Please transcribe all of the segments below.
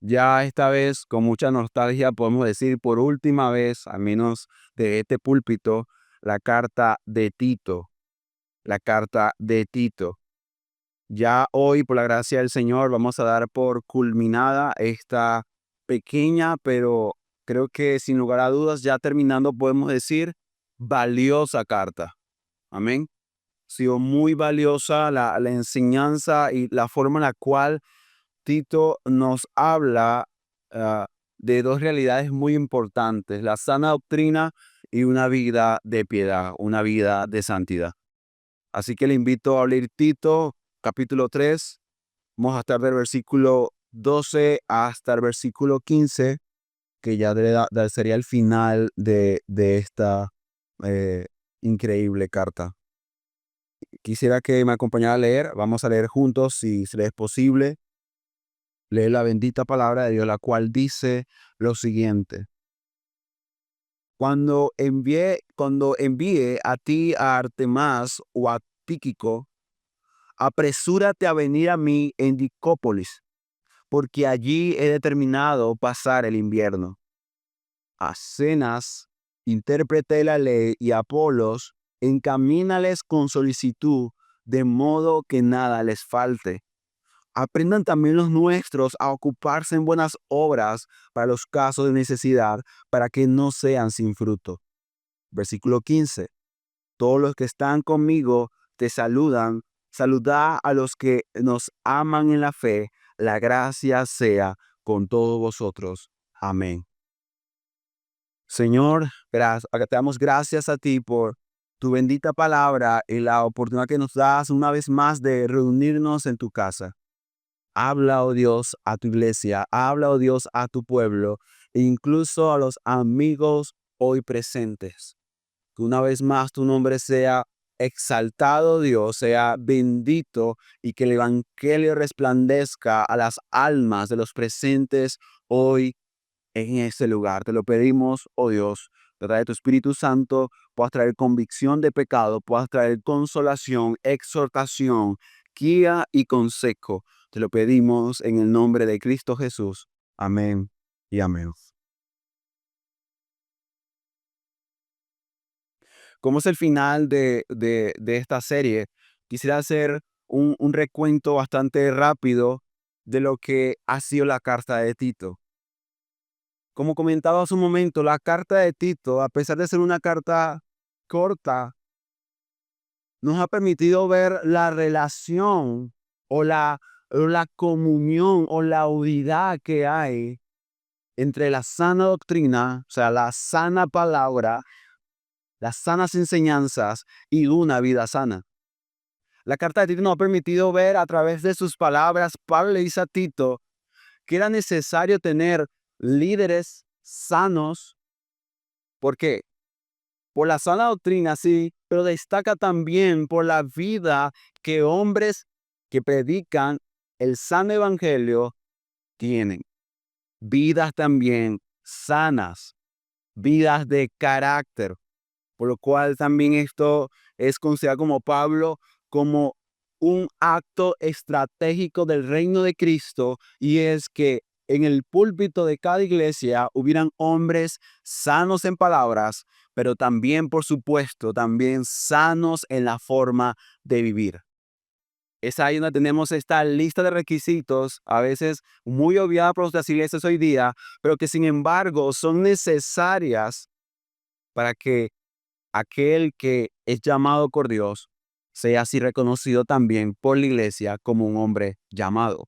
Ya esta vez, con mucha nostalgia, podemos decir por última vez, al menos de este púlpito, la carta de Tito, la carta de Tito. Ya hoy, por la gracia del Señor, vamos a dar por culminada esta pequeña, pero creo que sin lugar a dudas, ya terminando, podemos decir valiosa carta. Amén. Ha sido muy valiosa la enseñanza y la forma en la cual Tito nos habla de dos realidades muy importantes: la sana doctrina y una vida de piedad, una vida de santidad. Así que le invito a abrir Tito, capítulo 3. Vamos a estar del versículo 12 hasta el versículo 15, que ya sería el final de esta eh, increíble carta. Quisiera que me acompañara a leer. Vamos a leer juntos, si se le es posible. Lee la bendita palabra de Dios, la cual dice lo siguiente: cuando envíe a ti a Artemas o a Tíquico, apresúrate a venir a mí en Dicópolis, porque allí he determinado pasar el invierno. A Cenas, intérprete de la ley, y a Apolos, encamínales con solicitud, de modo que nada les falte. Aprendan también los nuestros a ocuparse en buenas obras para los casos de necesidad, para que no sean sin fruto. Versículo 15. Todos los que están conmigo te saludan. Saluda a los que nos aman en la fe. La gracia sea con todos vosotros. Amén. Señor, te damos gracias a ti por tu bendita palabra y la oportunidad que nos das una vez más de reunirnos en tu casa. Habla, oh Dios, a tu iglesia, habla, oh Dios, a tu pueblo, e incluso a los amigos hoy presentes. Que una vez más tu nombre sea exaltado, Dios, sea bendito, y que el evangelio resplandezca a las almas de los presentes hoy en este lugar. Te lo pedimos, oh Dios, que a través de tu Espíritu Santo puedas traer convicción de pecado, puedas traer consolación, exhortación, guía y consejo. Te lo pedimos en el nombre de Cristo Jesús. Amén y amén. Como es el final de esta serie, quisiera hacer un recuento bastante rápido de lo que ha sido la carta de Tito. Como comentaba hace un momento, la carta de Tito, a pesar de ser una carta corta, nos ha permitido ver la relación o la comunión o la unidad que hay entre la sana doctrina, o sea, la sana palabra, las sanas enseñanzas y una vida sana. La carta de Tito nos ha permitido ver a través de sus palabras. Pablo le dice a Tito que era necesario tener líderes sanos. ¿Por qué? Por la sana doctrina, sí, pero destaca también por la vida que hombres que predican el sano evangelio tienen. Vidas también sanas, vidas de carácter, por lo cual también esto es considerado como Pablo como un acto estratégico del reino de Cristo, y es que en el púlpito de cada iglesia hubieran hombres sanos en palabras, pero también, por supuesto, también sanos en la forma de vivir. Es ahí donde tenemos esta lista de requisitos, a veces muy obviada por las iglesias hoy día, pero que sin embargo son necesarias para que aquel que es llamado por Dios sea así reconocido también por la iglesia como un hombre llamado.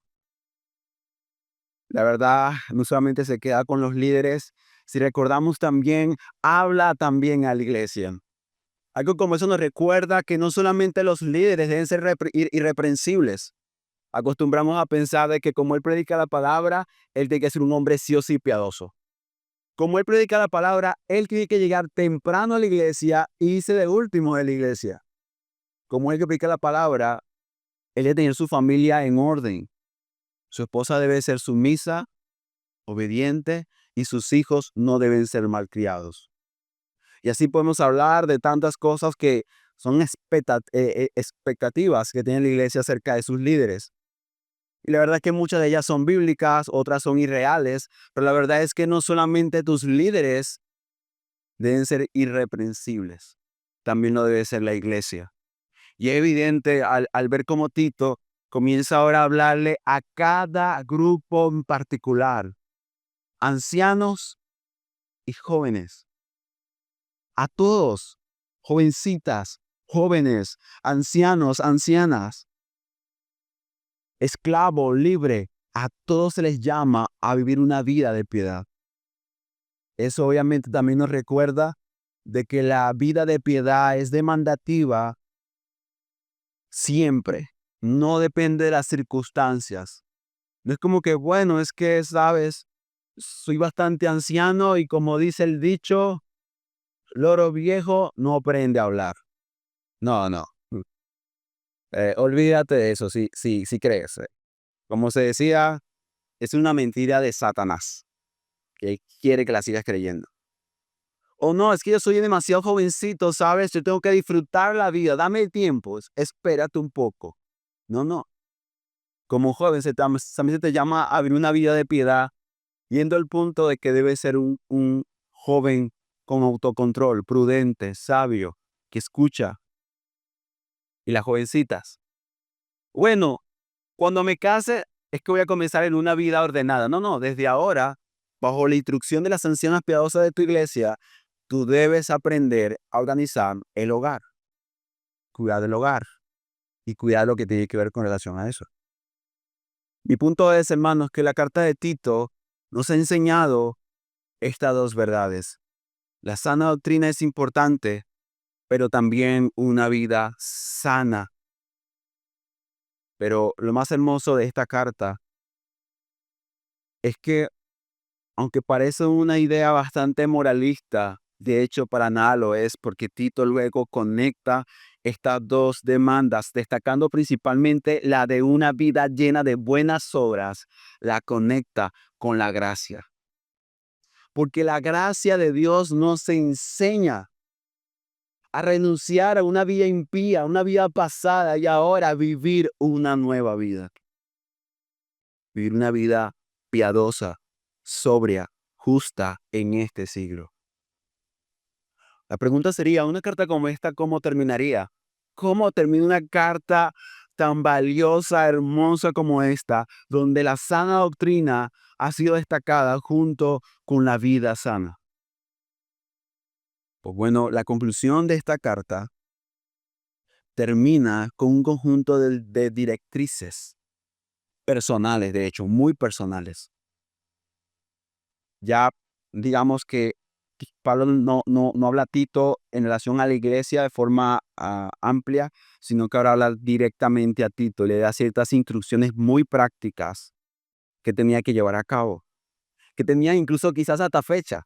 La verdad, no solamente se queda con los líderes, si recordamos también, habla también a la iglesia. Algo como eso nos recuerda que no solamente los líderes deben ser irreprensibles. Acostumbramos a pensar de que como él predica la palabra, él tiene que ser un hombre sí o sí piadoso. Como él predica la palabra, él tiene que llegar temprano a la iglesia y irse de último de la iglesia. Como él que predica la palabra, él debe tener su familia en orden. Su esposa debe ser sumisa, obediente, y sus hijos no deben ser malcriados. Y así podemos hablar de tantas cosas que son expectativas que tiene la iglesia acerca de sus líderes. Y la verdad es que muchas de ellas son bíblicas, otras son irreales, pero la verdad es que no solamente tus líderes deben ser irreprensibles, también lo debe ser la iglesia. Y es evidente al ver cómo Tito comienza ahora a hablarle a cada grupo en particular, ancianos y jóvenes, a todos, jovencitas, jóvenes, ancianos, ancianas, esclavo, libre, a todos se les llama a vivir una vida de piedad. Eso obviamente también nos recuerda de que la vida de piedad es demandativa siempre, no depende de las circunstancias. No es como que, bueno, es que, sabes, soy bastante anciano y como dice el dicho, loro viejo no aprende a hablar. No, no. Olvídate de eso, si crees. Como se decía, es una mentira de Satanás, que quiere que la sigas creyendo. O no, es que yo soy demasiado jovencito, ¿sabes? Yo tengo que disfrutar la vida, dame tiempo, espérate un poco. No, no. Como joven también se te llama a vivir una vida de piedad, yendo al punto de que debe ser un joven con autocontrol, prudente, sabio, que escucha. Y las jovencitas, bueno, cuando me case es que voy a comenzar en una vida ordenada. No, no, desde ahora, bajo la instrucción de las ancianas piadosas de tu iglesia, tú debes aprender a organizar el hogar, cuidar del hogar y cuidar lo que tiene que ver con relación a eso. Mi punto es, hermanos, que la carta de Tito nos ha enseñado estas dos verdades. La sana doctrina es importante, pero también una vida sana. Pero lo más hermoso de esta carta es que, aunque parece una idea bastante moralista, de hecho para nada lo es, porque Tito luego conecta estas dos demandas, destacando principalmente la de una vida llena de buenas obras, la conecta con la gracia. Porque la gracia de Dios nos enseña a renunciar a una vida impía, una vida pasada y ahora vivir una nueva vida. Vivir una vida piadosa, sobria, justa en este siglo. La pregunta sería, una carta como esta, ¿cómo terminaría? ¿Cómo termina una carta tan valiosa, hermosa como esta, donde la sana doctrina ha sido destacada junto con la vida sana? Pues bueno, la conclusión de esta carta termina con un conjunto de directrices personales, de hecho, muy personales. Ya digamos que Pablo no habla a Tito en relación a la iglesia de forma amplia, sino que ahora habla directamente a Tito, le da ciertas instrucciones muy prácticas que tenía que llevar a cabo, que tenía incluso quizás hasta fecha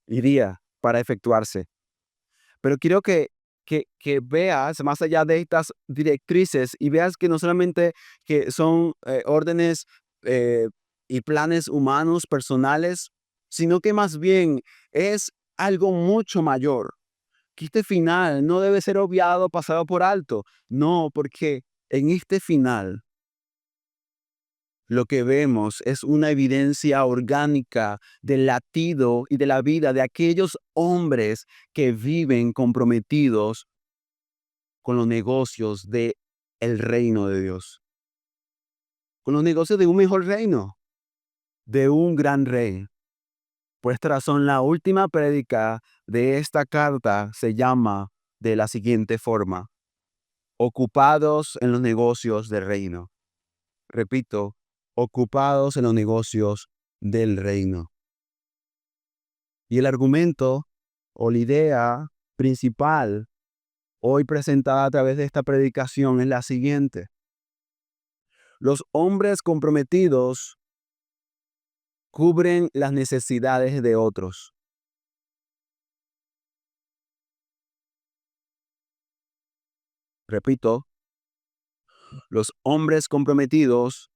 y día para efectuarse. Pero quiero que veas más allá de estas directrices y veas que no solamente que son órdenes eh, y planes humanos, personales, sino que más bien es algo mucho mayor. Que este final no debe ser obviado, pasado por alto. No, porque en este final lo que vemos es una evidencia orgánica del latido y de la vida de aquellos hombres que viven comprometidos con los negocios de el reino de Dios, con los negocios de un mejor reino, de un gran rey. Por esta razón, la última prédica de esta carta se llama de la siguiente forma: ocupados en los negocios del reino. Repito, ocupados en los negocios del reino. Y el argumento o la idea principal hoy presentada a través de esta predicación es la siguiente: los hombres comprometidos cubren las necesidades de otros. Repito, los hombres comprometidos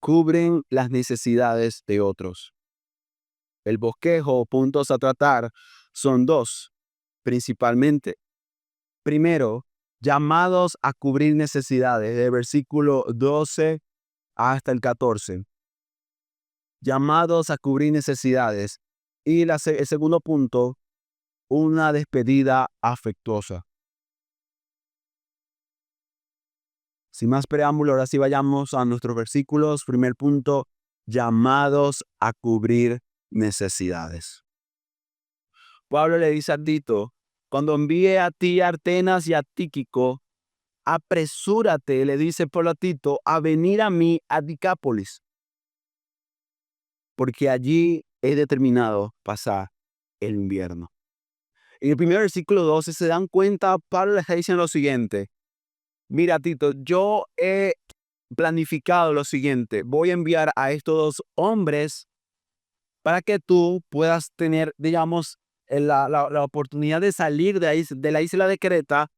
cubren las necesidades de otros. El bosquejo o puntos a tratar son dos, principalmente. Primero, llamados a cubrir necesidades, de versículo 12 hasta el 14. Llamados a cubrir necesidades. Y el segundo punto, una despedida afectuosa. Sin más preámbulo, ahora sí vayamos a nuestros versículos. Primer punto, llamados a cubrir necesidades. Pablo le dice a Tito, cuando envíe a ti a Artenas y a Tíquico, apresúrate, le dice Pablo a Tito, a venir a mí a Decápolis, porque allí he determinado pasar el invierno. En el primer versículo 12 se dan cuenta, Pablo le está diciendo lo siguiente, mira Tito, yo he planificado lo siguiente, voy a enviar a estos dos hombres para que tú puedas tener, digamos, la oportunidad de salir de la isla de Creta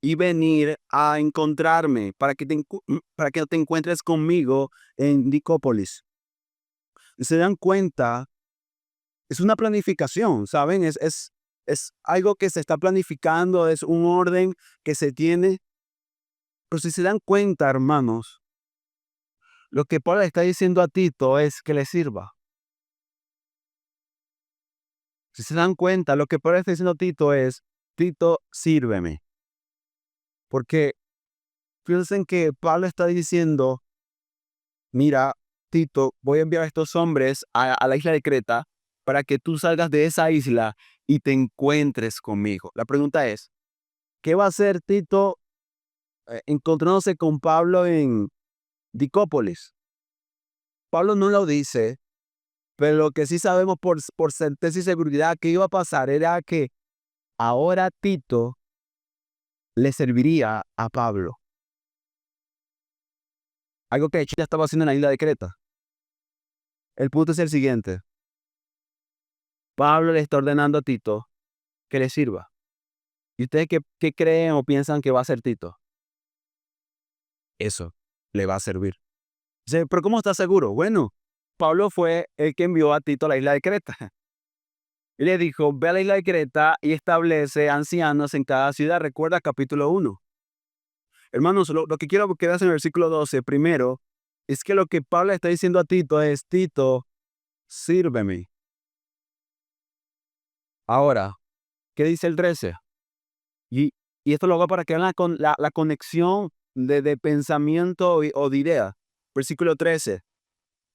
y venir a encontrarme, para que te encuentres conmigo en Decápolis. Se dan cuenta, es una planificación, ¿saben? Es algo que se está planificando, es un orden que se tiene. Pero si se dan cuenta, hermanos, lo que Pablo está diciendo a Tito es que le sirva. Si se dan cuenta, lo que Pablo está diciendo a Tito es, Tito, sírveme. Porque piensen que Pablo está diciendo, mira, Tito, voy a enviar a estos hombres a la isla de Creta para que tú salgas de esa isla y te encuentres conmigo. La pregunta es, ¿qué va a hacer Tito encontrándose con Pablo en Decápolis? Pablo no lo dice, pero lo que sí sabemos por certeza y seguridad que iba a pasar era que ahora Tito le serviría a Pablo. Algo que de hecho ya estaba haciendo en la isla de Creta. El punto es el siguiente. Pablo le está ordenando a Tito que le sirva. ¿Y ustedes qué creen o piensan que va a hacer Tito? Eso, le va a servir. Dice, ¿pero cómo está seguro? Bueno, Pablo fue el que envió a Tito a la isla de Creta. Y le dijo, ve a la isla de Creta y establece ancianos en cada ciudad. Recuerda capítulo 1. Hermanos, lo que quiero que veas en el versículo 12, primero, es que lo que Pablo está diciendo a Tito es, Tito, sírveme. Ahora, ¿qué dice el 13? Y, y esto lo hago para que vean la conexión de pensamiento o de idea. Versículo 13.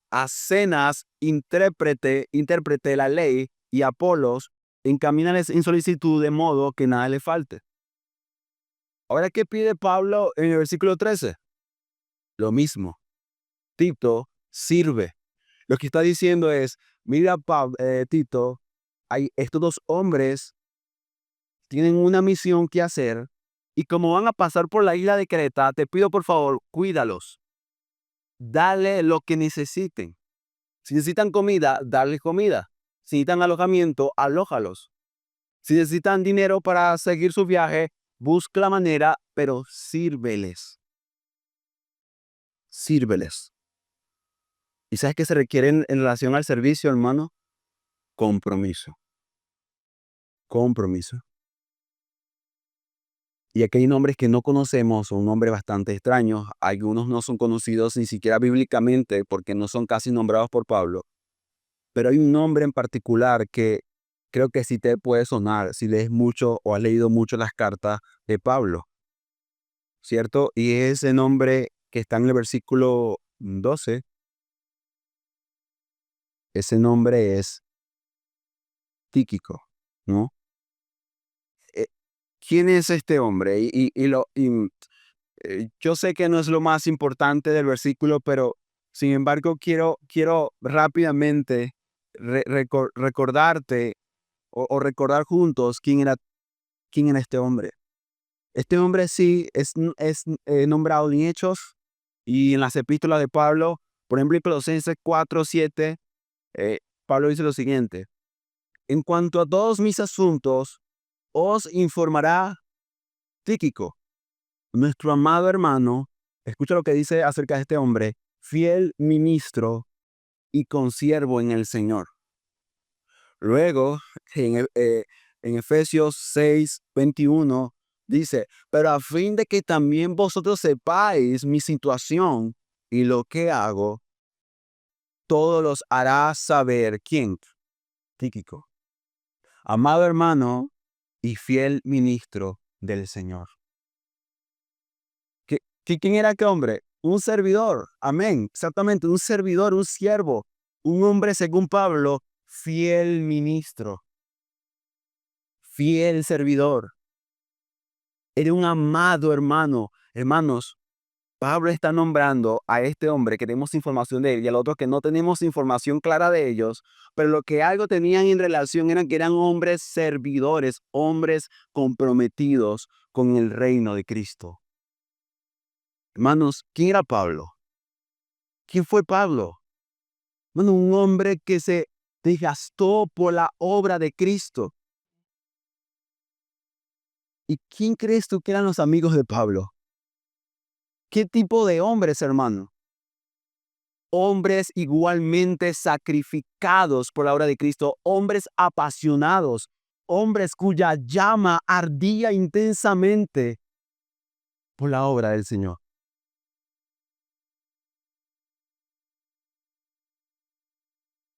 A Cenas, intérprete de la ley, y Apolos, encamínales en solicitud de modo que nada le falte. Ahora, ¿qué pide Pablo en el versículo 13? Lo mismo. Tito, sirve. Lo que está diciendo es, mira, Tito, estos dos hombres tienen una misión que hacer y como van a pasar por la isla de Creta, te pido por favor, cuídalos. Dale lo que necesiten. Si necesitan comida, dale comida. Si necesitan alojamiento, alójalos. Si necesitan dinero para seguir su viaje, busca la manera, pero sírveles. Sírveles. ¿Y sabes qué se requiere en relación al servicio, hermano? Compromiso. Compromiso. Y aquí hay nombres que no conocemos, son nombres bastante extraños. Algunos no son conocidos ni siquiera bíblicamente porque no son casi nombrados por Pablo. Pero hay un nombre en particular que creo que sí te puede sonar si lees mucho o has leído mucho las cartas de Pablo, ¿cierto? Y ese nombre que está en el versículo 12, ese nombre es Tíquico, ¿no? Eh, ¿Quién es este hombre? Yo sé que no es lo más importante del versículo, pero sin embargo quiero rápidamente recordarte o recordar juntos quién era este hombre. Este hombre sí es nombrado en Hechos y en las epístolas de Pablo, por ejemplo en Colosenses 4:7, Pablo dice lo siguiente, en cuanto a todos mis asuntos, os informará Tíquico, nuestro amado hermano. Escucha lo que dice acerca de este hombre, fiel ministro y consiervo en el Señor. Luego, en Efesios 6:21, dice, pero a fin de que también vosotros sepáis mi situación y lo que hago, todo los hará saber. ¿Quién? Tíquico. Amado hermano y fiel ministro del Señor. ¿Quién era aquel hombre? Un servidor. Amén. Exactamente, un servidor, un siervo. Un hombre, según Pablo, fiel ministro. Fiel servidor. Era un amado hermano. Hermanos, Pablo está nombrando a este hombre que tenemos información de él y al otro que no tenemos información clara de ellos, pero lo que algo tenían en relación era que eran hombres servidores, hombres comprometidos con el reino de Cristo. Hermanos, ¿quién era Pablo? ¿Quién fue Pablo? Bueno, un hombre que se desgastó por la obra de Cristo. ¿Y quién crees tú que eran los amigos de Pablo? ¿Qué tipo de hombres, hermano? Hombres igualmente sacrificados por la obra de Cristo, hombres apasionados, hombres cuya llama ardía intensamente por la obra del Señor.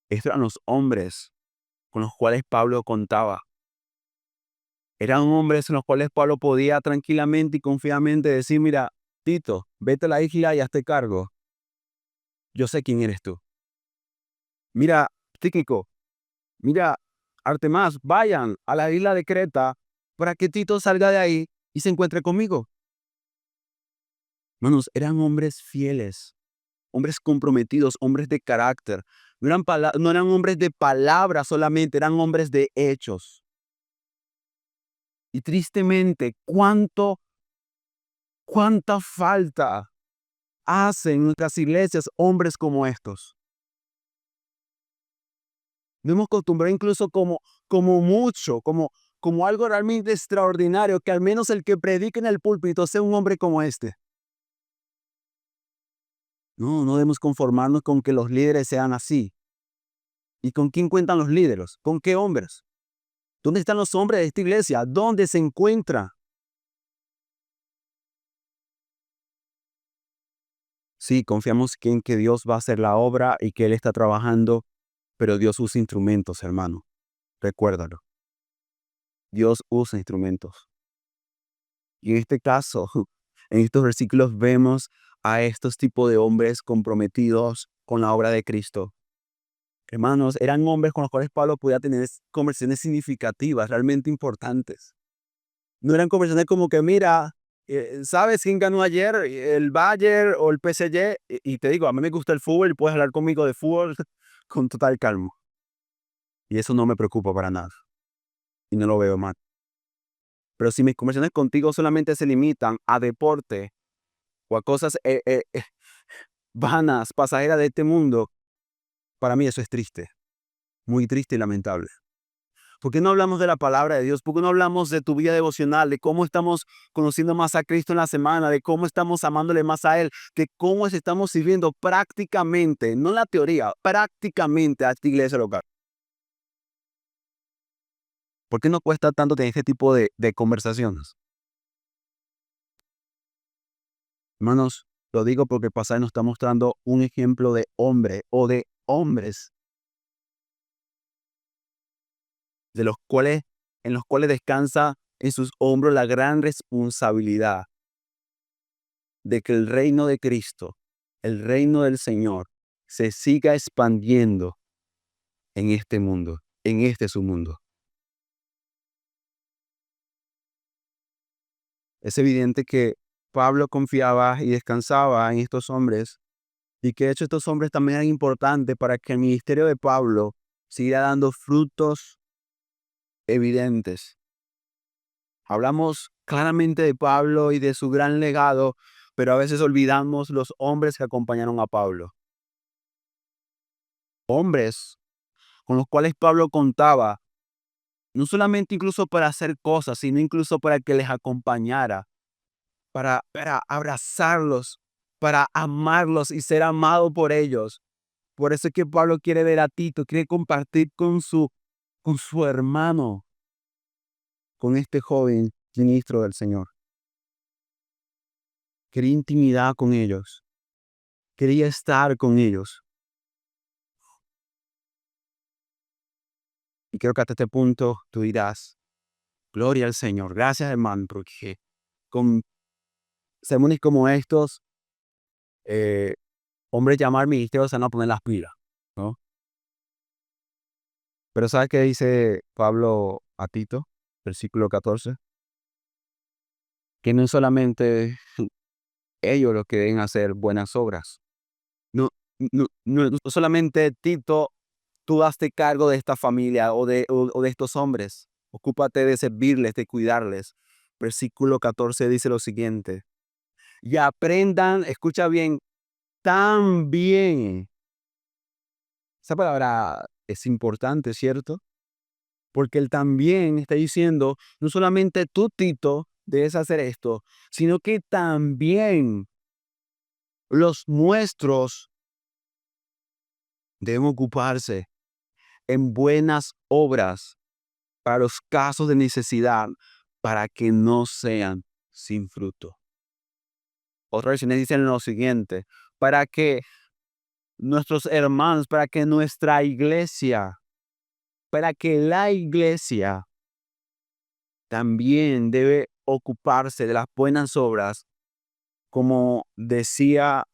Estos eran los hombres con los cuales Pablo contaba. Eran hombres en los cuales Pablo podía tranquilamente y confiadamente decir, mira, Tito, vete a la isla y hazte cargo. Yo sé quién eres tú. Mira, Tíquico, mira, Artemas, vayan a la isla de Creta para que Tito salga de ahí y se encuentre conmigo. Hermanos, eran hombres fieles, hombres comprometidos, hombres de carácter. No eran hombres de palabras solamente, eran hombres de hechos. Y tristemente, cuánta falta hacen en nuestras iglesias hombres como estos. Nos hemos acostumbrado incluso como algo realmente extraordinario, que al menos el que predique en el púlpito sea un hombre como este. No debemos conformarnos con que los líderes sean así. ¿Y con quién cuentan los líderes? ¿Con qué hombres? ¿Dónde están los hombres de esta iglesia? ¿Dónde se encuentra? Sí, confiamos en que Dios va a hacer la obra y que Él está trabajando, pero Dios usa instrumentos, hermano. Recuérdalo. Dios usa instrumentos. Y en este caso, en estos versículos vemos a estos tipos de hombres comprometidos con la obra de Cristo. Hermanos, eran hombres con los cuales Pablo podía tener conversaciones significativas, realmente importantes. No eran conversaciones como que, mira, ¿sabes quién ganó ayer? ¿El Bayern o el PSG? Y te digo, a mí me gusta el fútbol y puedes hablar conmigo de fútbol con total calma. Y eso no me preocupa para nada. Y no lo veo mal. Pero si mis conversaciones contigo solamente se limitan a deporte o a cosas vanas, pasajeras de este mundo, para mí eso es triste. Muy triste y lamentable. ¿Por qué no hablamos de la palabra de Dios? ¿Por qué no hablamos de tu vida devocional, de cómo estamos conociendo más a Cristo en la semana, de cómo estamos amándole más a Él, de cómo estamos sirviendo prácticamente, no la teoría, prácticamente a esta iglesia local? ¿Por qué no cuesta tanto tener este tipo de conversaciones? Hermanos, lo digo porque el pasaje nos está mostrando un ejemplo de hombre o de hombres en los cuales descansa en sus hombros la gran responsabilidad de que el reino de Cristo, el reino del Señor, se siga expandiendo en este mundo, en este su mundo. Es evidente que Pablo confiaba y descansaba en estos hombres y que de hecho estos hombres también eran importantes para que el ministerio de Pablo siga dando frutos evidentes. Hablamos claramente de Pablo y de su gran legado, pero a veces olvidamos los hombres que acompañaron a Pablo. Hombres con los cuales Pablo contaba, no solamente incluso para hacer cosas, sino incluso para que les acompañara, para abrazarlos, para amarlos y ser amado por ellos. Por eso es que Pablo quiere ver a Tito, quiere compartir con su hermano, con este joven ministro del Señor. Quiere intimidad con ellos. quería estar con ellos. Y creo que hasta este punto tú dirás, gloria al Señor, gracias hermano, porque con sermones como estos, eh, hombres llamar ministerios se van a poner las pilas, ¿no? Pero ¿sabes qué dice Pablo a Tito? Versículo 14, que no es solamente ellos los que deben hacer buenas obras. No, no solamente Tito, tú hazte cargo de esta familia o de estos hombres. Ocúpate de servirles, de cuidarles. Versículo 14 dice lo siguiente. Y aprendan, escucha bien, también. Esa palabra es importante, ¿cierto? Porque él también está diciendo, no solamente tú, Tito, debes hacer esto, sino que también los nuestros deben ocuparse en buenas obras para los casos de necesidad, para que no sean sin fruto. Otras versiones dicen lo siguiente, para que nuestros hermanos, para que nuestra iglesia, para que la iglesia también debe ocuparse de las buenas obras, como decía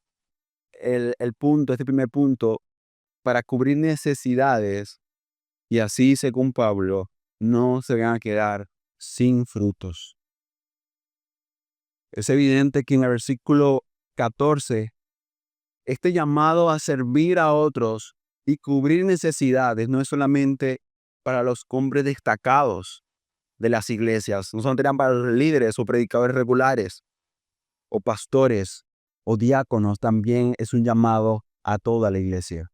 el punto, este primer punto, para cubrir necesidades y así, según Pablo, no se van a quedar sin frutos. Es evidente que en el versículo 14, este llamado a servir a otros y cubrir necesidades no es solamente para los hombres destacados de las iglesias, no solamente eran para los líderes o predicadores regulares o pastores o diáconos, también es un llamado a toda la iglesia.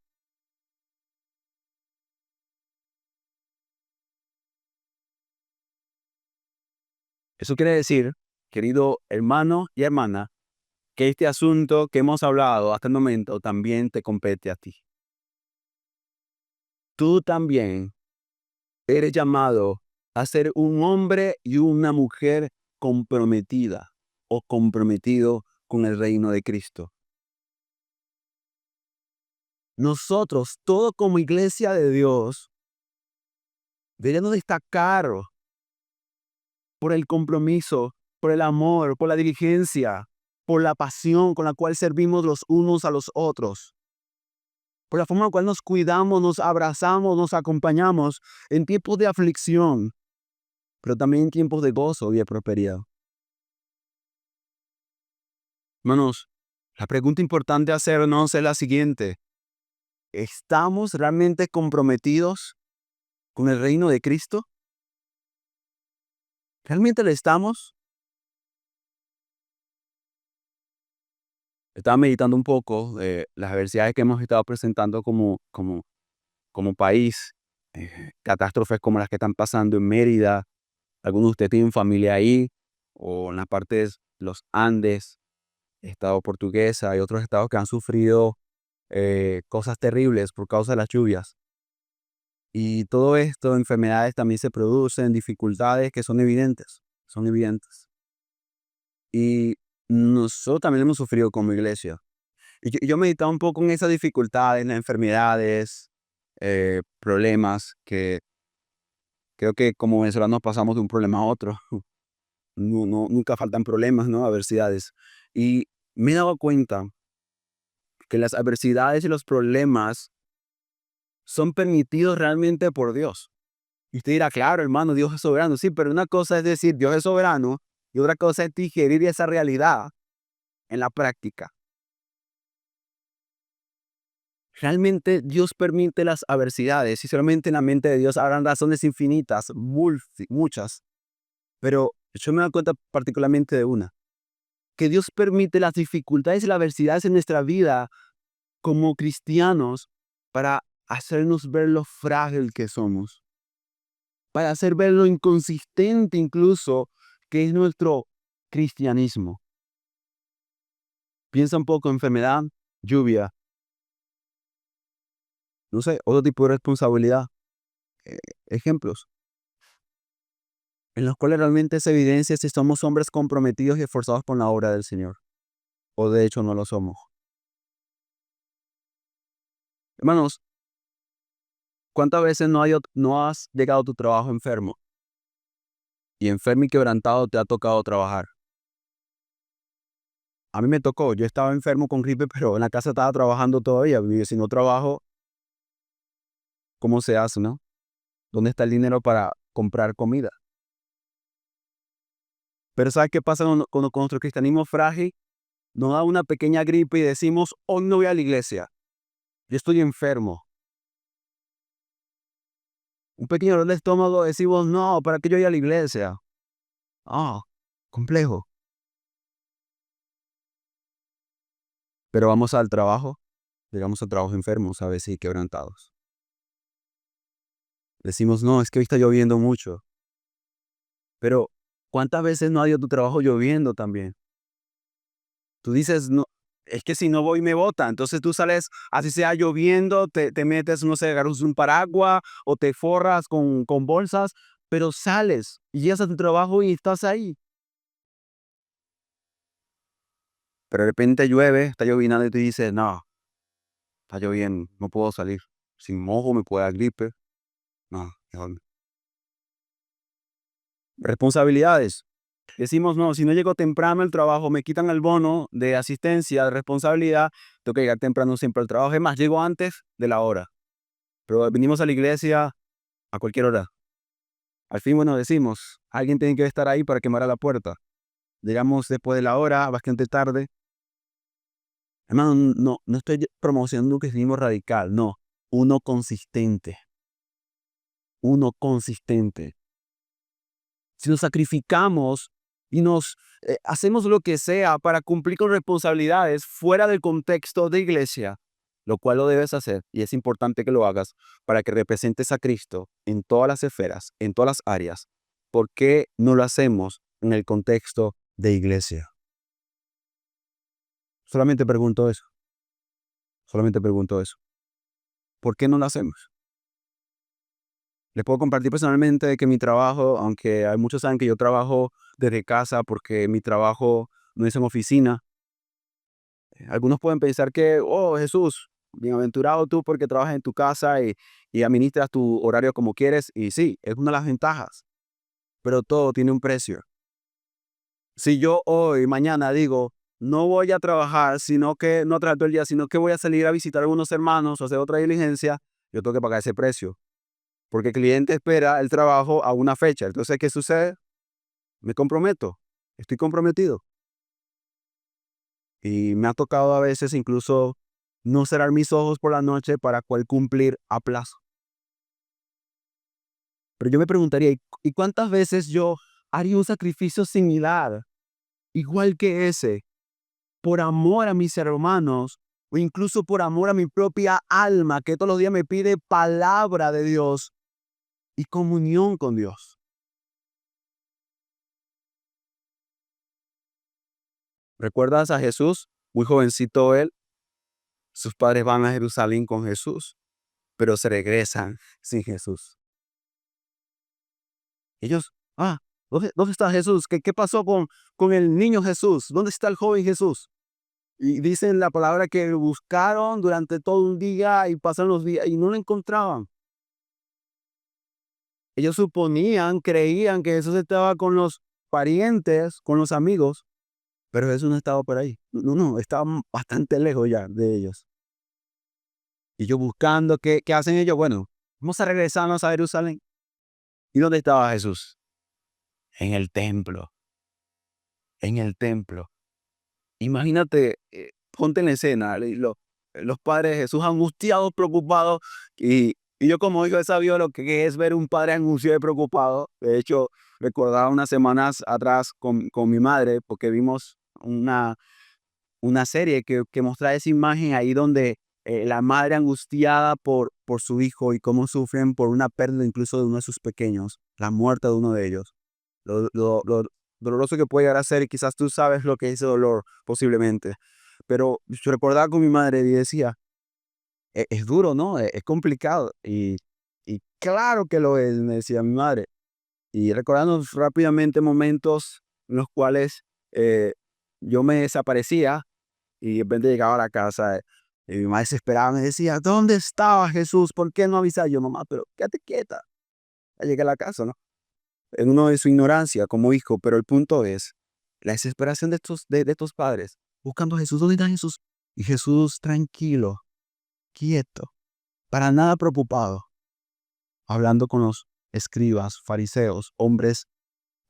Eso quiere decir, querido hermano y hermana, que este asunto que hemos hablado hasta el momento también te compete a ti. Tú también eres llamado a ser un hombre y una mujer comprometida o comprometido con el reino de Cristo. Nosotros, todo como iglesia de Dios, deberíamos destacar por el compromiso, por el amor, por la diligencia, por la pasión con la cual servimos los unos a los otros, por la forma en la cual nos cuidamos, nos abrazamos, nos acompañamos en tiempos de aflicción, pero también en tiempos de gozo y de prosperidad. Hermanos, la pregunta importante a hacernos es la siguiente. ¿Estamos realmente comprometidos con el reino de Cristo? ¿Realmente lo estamos? Estaba meditando un poco de las adversidades que hemos estado presentando como país, catástrofes como las que están pasando en Mérida. Algunos de ustedes tienen familia ahí, o en las partes, los Andes, estado portuguesa y otros estados que han sufrido cosas terribles por causa de las lluvias. Y todo esto, enfermedades también se producen, dificultades que son evidentes, son evidentes. Y nosotros también hemos sufrido como iglesia. Y yo meditaba un poco en esas dificultades, en las enfermedades, problemas que creo que como venezolanos pasamos de un problema a otro. Nunca faltan problemas, ¿no? Adversidades. Y me he dado cuenta que las adversidades y los problemas son permitidos realmente por Dios. Y usted dirá, claro, hermano, Dios es soberano. Sí, pero una cosa es decir, Dios es soberano, y otra cosa es digerir esa realidad en la práctica. Realmente Dios permite las adversidades y solamente en la mente de Dios habrán razones infinitas, muchas. Pero yo me doy cuenta particularmente de una, que Dios permite las dificultades y las adversidades en nuestra vida como cristianos para hacernos ver lo frágil que somos, para hacer ver lo inconsistente incluso que es nuestro cristianismo. Piensa un poco en enfermedad, lluvia, no sé, otro tipo de responsabilidad, eh, ejemplos en los cuales realmente se evidencia si somos hombres comprometidos y esforzados por la obra del Señor, o de hecho no lo somos. Hermanos, ¿cuántas veces no has llegado a tu trabajo enfermo? Y enfermo y quebrantado te ha tocado trabajar. A mí me tocó, yo estaba enfermo con gripe, pero en la casa estaba trabajando todavía. Y si no trabajo, ¿cómo se hace, no? ¿Dónde está el dinero para comprar comida? Pero ¿sabes qué pasa con nuestro cristianismo frágil? Nos da una pequeña gripe y decimos, hoy no voy a la iglesia, yo estoy enfermo. Un pequeño dolor de estómago, decimos, no, ¿para qué yo voy a la iglesia? Ah, complejo. Pero vamos al trabajo, llegamos al trabajo enfermos, a veces y quebrantados. Decimos, no, es que hoy está lloviendo mucho. Pero, ¿cuántas veces no ha ido a tu trabajo lloviendo también? Tú dices, no, es que si no voy me bota. Entonces tú sales, así sea lloviendo, te metes, no sé, agarras un paraguas o te forras con bolsas, pero sales y llegas a tu trabajo y estás ahí. Pero de repente llueve, está llovinando y tú dices, no, está lloviendo, no puedo salir. Si mojo me puede dar gripe. No, mejor no. Responsabilidades. Decimos, no, si no llego temprano al trabajo, me quitan el bono de asistencia, de responsabilidad, tengo que llegar temprano siempre al trabajo. Es más, llego antes de la hora, pero venimos a la iglesia a cualquier hora. Al fin, bueno, decimos, alguien tiene que estar ahí para quemar a la puerta. Llegamos después de la hora, bastante tarde. Hermano, no estoy promocionando un cristianismo radical, no, uno consistente, uno consistente. Si nos sacrificamos y nos hacemos lo que sea para cumplir con responsabilidades fuera del contexto de iglesia, lo cual lo debes hacer y es importante que lo hagas para que representes a Cristo en todas las esferas, en todas las áreas. ¿Por qué no lo hacemos en el contexto de iglesia? Solamente pregunto eso, solamente pregunto eso. ¿Por qué no lo hacemos? Les puedo compartir personalmente que mi trabajo, aunque hay muchos saben que yo trabajo desde casa porque mi trabajo no es en oficina. Algunos pueden pensar que, oh Jesús, bienaventurado tú porque trabajas en tu casa y administras tu horario como quieres. Y sí, es una de las ventajas, pero todo tiene un precio. Si yo hoy, mañana digo, no voy a trabajar, sino que no trato el día, sino que voy a salir a visitar a algunos hermanos o hacer otra diligencia, yo tengo que pagar ese precio. Porque el cliente espera el trabajo a una fecha. Entonces, ¿qué sucede? Me comprometo, estoy comprometido. Y me ha tocado a veces incluso no cerrar mis ojos por la noche para poder cumplir a plazo. Pero yo me preguntaría, ¿y cuántas veces yo haría un sacrificio similar, igual que ese, por amor a mis hermanos o incluso por amor a mi propia alma, que todos los días me pide palabra de Dios y comunión con Dios? ¿Recuerdas a Jesús? Muy jovencito él, sus padres van a Jerusalén con Jesús, pero se regresan sin Jesús. Ellos, ¿dónde está Jesús? ¿Qué pasó con el niño Jesús? ¿Dónde está el joven Jesús? Y dicen la palabra que lo buscaron durante todo un día y pasaron los días y no lo encontraban. Ellos suponían, creían que Jesús estaba con los parientes, con los amigos, pero Jesús no estaba por ahí. No, estaba bastante lejos ya de ellos. Y ellos buscando, ¿qué hacen ellos? Bueno, vamos a regresarnos a Jerusalén. ¿Y dónde estaba Jesús? En el templo, en el templo. Imagínate, ponte en la escena, los padres de Jesús angustiados, preocupados, y yo como hijo he sabido lo que es ver un padre angustiado y preocupado. De hecho, recordaba unas semanas atrás con mi madre, porque vimos una serie que mostraba esa imagen ahí donde la madre angustiada por su hijo y cómo sufren por una pérdida incluso de uno de sus pequeños, la muerte de uno de ellos. Lo doloroso que puede llegar a ser, y quizás tú sabes lo que es ese dolor, posiblemente. Pero yo recordaba con mi madre y decía, Es duro, ¿no? Es complicado. Y claro que lo es, me decía mi madre. Y recordando rápidamente momentos en los cuales yo me desaparecía y de repente llegaba a la casa Y mi mamá desesperada me decía, ¿dónde estaba Jesús? ¿Por qué no avisaba? Yo, mamá, pero quédate quieta. Ya llegué a la casa, ¿no? En uno de su ignorancia como hijo, pero el punto es la desesperación de estos padres, buscando a Jesús. ¿Dónde está Jesús? Y Jesús tranquilo, quieto, para nada preocupado, hablando con los escribas, fariseos, hombres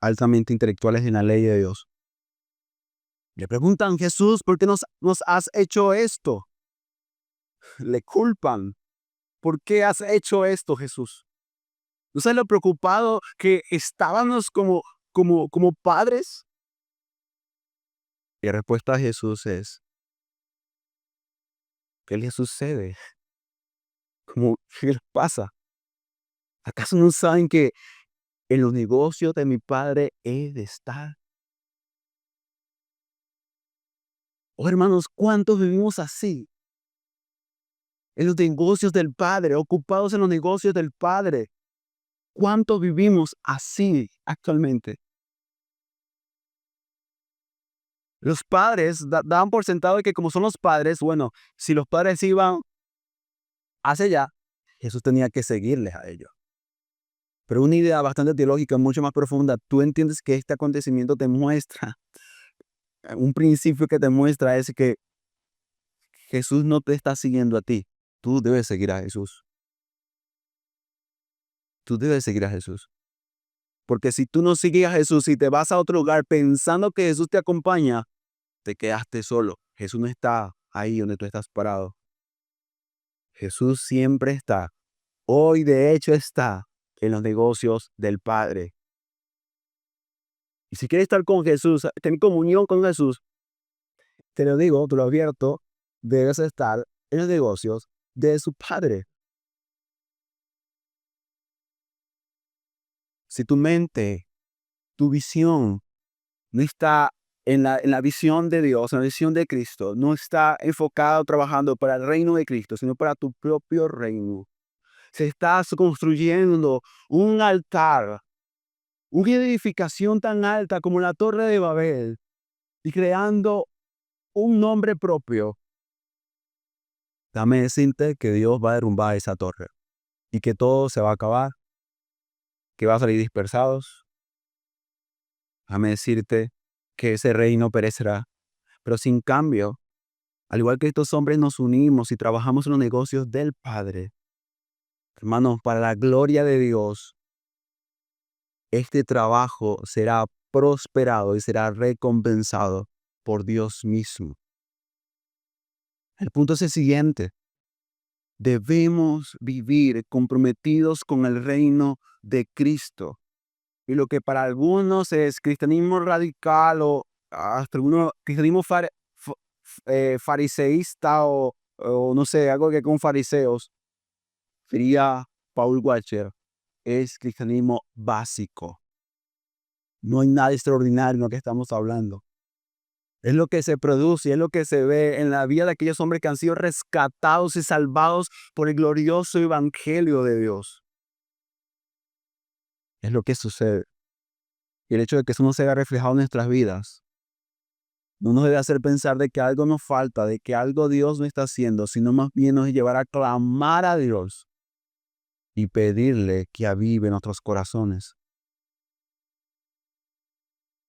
altamente intelectuales en la ley de Dios. Le preguntan, Jesús, ¿por qué nos has hecho esto? Le culpan. ¿Por qué has hecho esto, Jesús? ¿No sabes lo preocupado que estábamos como padres? Y la respuesta de Jesús es, ¿qué les sucede? ¿Qué les pasa? ¿Acaso no saben que en los negocios de mi padre he de estar? Oh, hermanos, ¿cuántos vivimos así? En los negocios del Padre, ocupados en los negocios del Padre. ¿Cuántos vivimos así actualmente? Los padres daban por sentado de que como son los padres, bueno, si los padres iban hacia allá, Jesús tenía que seguirles a ellos. Pero una idea bastante teológica, mucho más profunda, tú entiendes que este acontecimiento te muestra, un principio que te muestra es que Jesús no te está siguiendo a ti, tú debes seguir a Jesús. Tú debes seguir a Jesús. Porque si tú no sigues a Jesús y te vas a otro lugar pensando que Jesús te acompaña, te quedaste solo. Jesús no está ahí donde tú estás parado. Jesús siempre está. Hoy de hecho está en los negocios del Padre. Y si quieres estar con Jesús, tener comunión con Jesús, te lo digo, te lo advierto, debes estar en los negocios de su Padre. Si tu mente, tu visión no está en la visión de Dios, en la visión de Cristo, no está enfocado trabajando para el reino de Cristo, sino para tu propio reino. Se está construyendo un altar, una edificación tan alta como la Torre de Babel y creando un nombre propio. Dame decirte que Dios va a derrumbar esa torre y que todo se va a acabar, que va a salir dispersados. Dame decirte que ese reino perecerá, pero sin cambio, al igual que estos hombres nos unimos y trabajamos en los negocios del Padre. Hermanos, para la gloria de Dios, este trabajo será prosperado y será recompensado por Dios mismo. El punto es el siguiente. Debemos vivir comprometidos con el reino de Cristo. Y lo que para algunos es cristianismo radical o hasta algunos cristianismo fariseísta o no sé, algo que con fariseos, diría Paul Washer, es cristianismo básico. No hay nada extraordinario en lo que estamos hablando. Es lo que se produce, es lo que se ve en la vida de aquellos hombres que han sido rescatados y salvados por el glorioso evangelio de Dios. Es lo que sucede. Y el hecho de que eso no se vea reflejado en nuestras vidas no nos debe hacer pensar de que algo nos falta, de que algo Dios no está haciendo, sino más bien nos debe llevar a clamar a Dios y pedirle que avive nuestros corazones.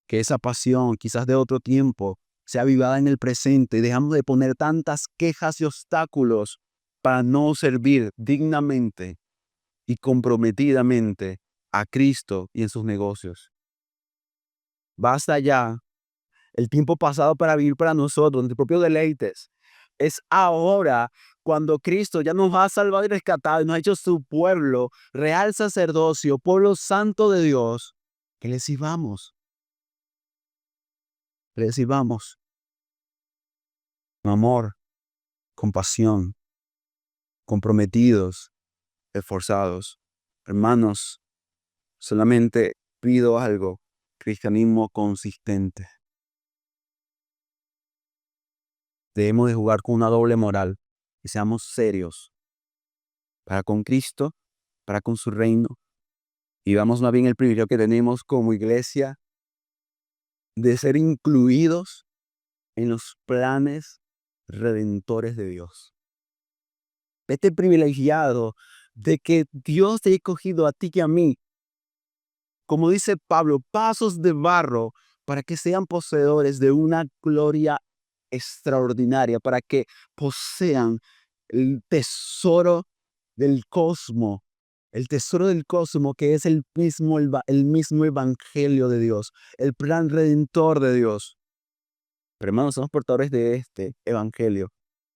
Que esa pasión, quizás de otro tiempo, sea avivada en el presente y dejamos de poner tantas quejas y obstáculos para no servir dignamente y comprometidamente a Cristo y en sus negocios. Basta ya el tiempo pasado para vivir para nosotros, nuestros propios deleites. Es ahora cuando Cristo ya nos ha salvado y rescatado y nos ha hecho su pueblo, real sacerdocio, pueblo santo de Dios, que le sirvamos, con amor, compasión, comprometidos, esforzados. Hermanos, solamente pido algo, cristianismo consistente. Debemos de jugar con una doble moral y seamos serios para con Cristo, para con su reino. Y vamos más bien el privilegio que tenemos como iglesia de ser incluidos en los planes redentores de Dios. Vete privilegiado de que Dios te haya escogido a ti y a mí, como dice Pablo, pasos de barro para que sean poseedores de una gloria extraordinaria, para que posean el tesoro del cosmos, el tesoro del cosmos que es el mismo evangelio de Dios, el plan redentor de Dios. Pero hermanos, somos portadores de este evangelio,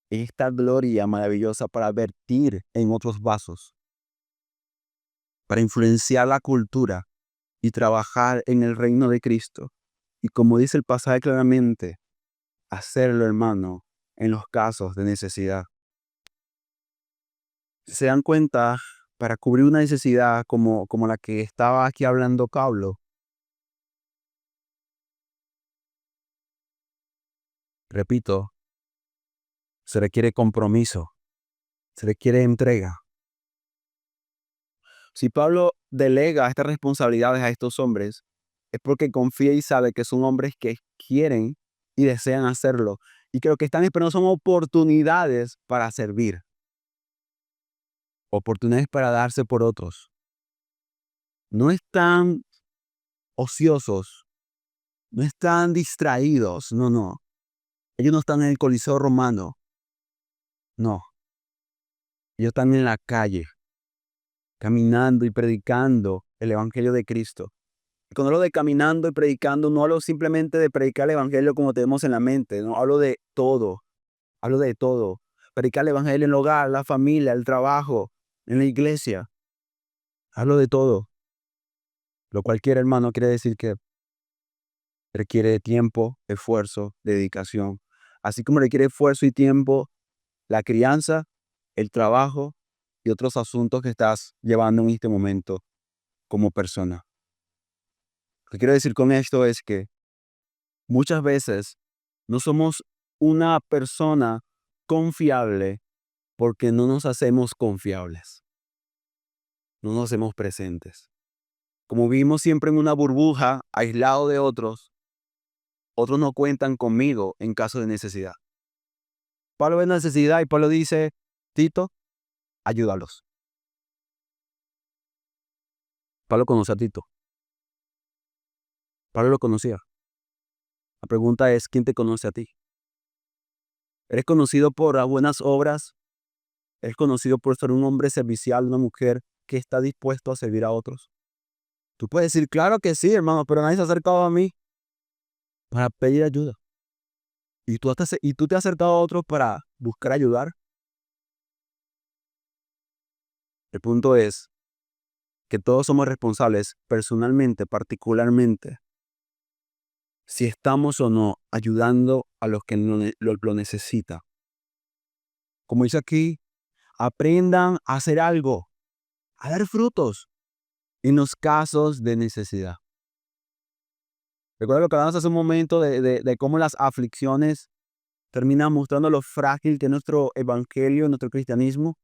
esta gloria maravillosa para vertir en otros vasos, para influenciar la cultura y trabajar en el reino de Cristo. Y como dice el pasaje claramente, hacerlo, hermano, en los casos de necesidad. Si se dan cuenta, para cubrir una necesidad como la que estaba aquí hablando Pablo, repito, se requiere compromiso, se requiere entrega. Si Pablo delega estas responsabilidades a estos hombres, es porque confía y sabe que son hombres que quieren y desean hacerlo, y que lo que están esperando son oportunidades para servir, oportunidades para darse por otros. No están ociosos, no están distraídos, no, no. Ellos no están en el Coliseo Romano, no. Ellos están en la calle, caminando y predicando el Evangelio de Cristo. Y cuando hablo de caminando y predicando, no hablo simplemente de predicar el Evangelio como tenemos en la mente, no, hablo de todo, hablo de todo. Predicar el Evangelio en el hogar, la familia, el trabajo, en la iglesia, hablo de todo. Lo cual quiere, hermano, quiere decir que requiere tiempo, esfuerzo, dedicación. Así como requiere esfuerzo y tiempo la crianza, el trabajo y otros asuntos que estás llevando en este momento como persona. Lo que quiero decir con esto es que muchas veces no somos una persona confiable porque no nos hacemos confiables, no nos hacemos presentes. Como vivimos siempre en una burbuja, aislado de otros, otros no cuentan conmigo en caso de necesidad. Pablo ve necesidad y Pablo dice, Tito, ayúdalos. Pablo conoce a Tito. Pablo lo conocía. La pregunta es, ¿quién te conoce a ti? ¿Eres conocido por las buenas obras? ¿Eres conocido por ser un hombre servicial, una mujer que está dispuesto a servir a otros? Tú puedes decir, claro que sí, hermano, pero nadie se ha acercado a mí para pedir ayuda. Y tú te has acercado a otros para buscar ayudar. El punto es que todos somos responsables personalmente, particularmente, si estamos o no ayudando a los que lo necesitan. Como dice aquí, aprendan a hacer algo, a dar frutos en los casos de necesidad. Recuerda lo que hablamos hace un momento de cómo las aflicciones terminan mostrando lo frágil que es nuestro evangelio, nuestro cristianismo.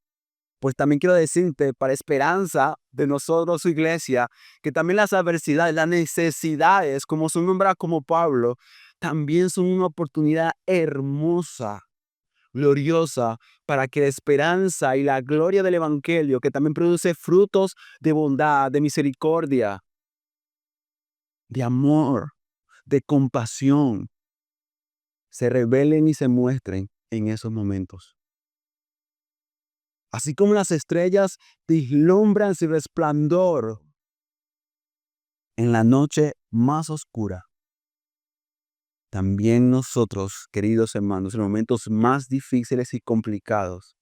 Pues también quiero decirte, para esperanza de nosotros, su iglesia, que también las adversidades, las necesidades, como son nombradas como Pablo, también son una oportunidad hermosa, gloriosa, para que la esperanza y la gloria del evangelio, que también produce frutos de bondad, de misericordia, de amor, de compasión, se revelen y se muestren en esos momentos. Así como las estrellas vislumbran su resplandor en la noche más oscura, también nosotros, queridos hermanos, en los momentos más difíciles y complicados,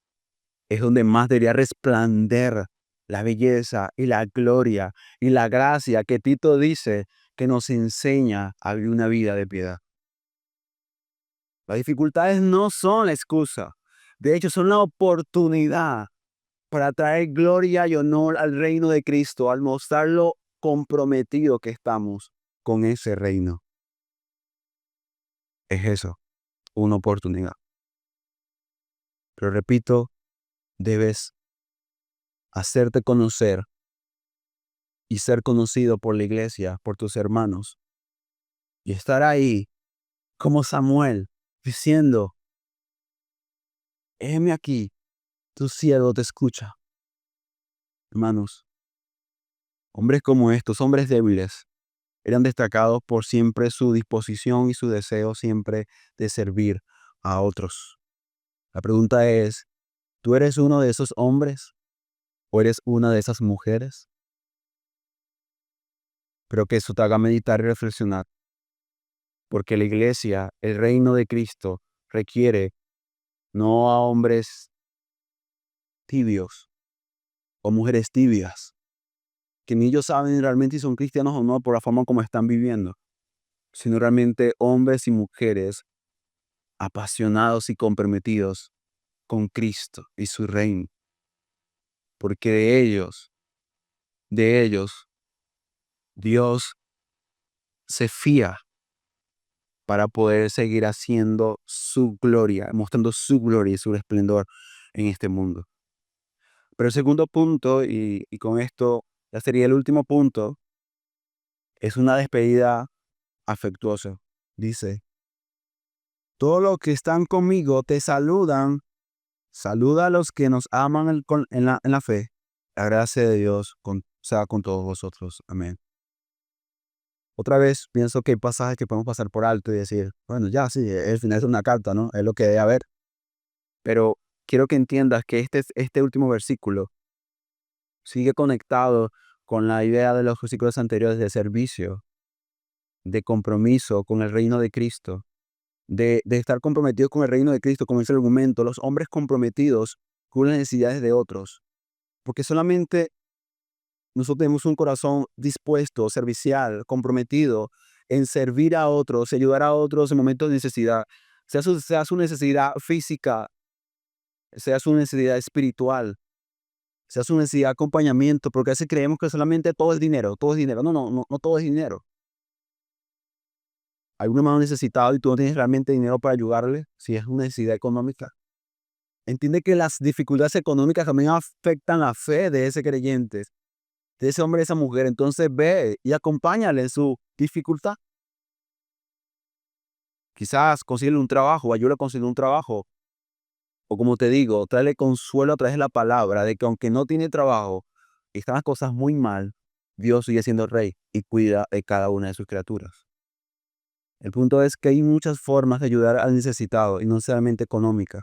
es donde más debería resplandecer la belleza y la gloria y la gracia que Tito dice que nos enseña a vivir una vida de piedad. Las dificultades no son la excusa, de hecho son la oportunidad para traer gloria y honor al reino de Cristo, al mostrar lo comprometido que estamos con ese reino. Es eso, una oportunidad. Pero repito, debes hacerte conocer y ser conocido por la iglesia, por tus hermanos, y estar ahí como Samuel, diciendo, heme aquí, tu siervo te escucha. Hermanos, hombres como estos, hombres débiles, eran destacados por siempre su disposición y su deseo siempre de servir a otros. La pregunta es, ¿tú eres uno de esos hombres o eres una de esas mujeres? Pero que eso te haga meditar y reflexionar, porque la iglesia, el reino de Cristo, requiere no a hombres tibios o mujeres tibias, que ni ellos saben realmente si son cristianos o no por la forma como están viviendo, sino realmente hombres y mujeres apasionados y comprometidos con Cristo y su reino, porque de ellos, Dios se fía para poder seguir haciendo su gloria, mostrando su gloria y su esplendor en este mundo. Pero el segundo punto, y con esto ya sería el último punto, es una despedida afectuosa. Dice, todos los que están conmigo te saludan. Saluda a los que nos aman en la fe. La gracia de Dios sea con todos vosotros. Amén. Otra vez pienso que hay pasajes que podemos pasar por alto y decir, bueno, ya sí, el final es una carta, ¿no? Es lo que debe haber. Pero quiero que entiendas que este último versículo sigue conectado con la idea de los versículos anteriores de servicio, de compromiso con el reino de Cristo, de estar comprometidos con el reino de Cristo, como dice el argumento, los hombres comprometidos con las necesidades de otros. Porque solamente nosotros tenemos un corazón dispuesto, servicial, comprometido en servir a otros, ayudar a otros en momentos de necesidad, sea su necesidad física, sea su necesidad espiritual, sea su necesidad de acompañamiento, porque a veces creemos que solamente todo es dinero, todo es dinero. No, no, no, no todo es dinero. Hay un hermano necesitado y tú no tienes realmente dinero para ayudarle, si es una necesidad económica. Entiende que las dificultades económicas también afectan la fe de ese creyente, de ese hombre, de esa mujer. Entonces ve y acompáñale en su dificultad. Quizás consigue un trabajo, ayúdale a conseguir un trabajo. O como te digo, tráele consuelo a través de la palabra, de que aunque no tiene trabajo, están las cosas muy mal, Dios sigue siendo rey y cuida de cada una de sus criaturas. El punto es que hay muchas formas de ayudar al necesitado y no solamente económica.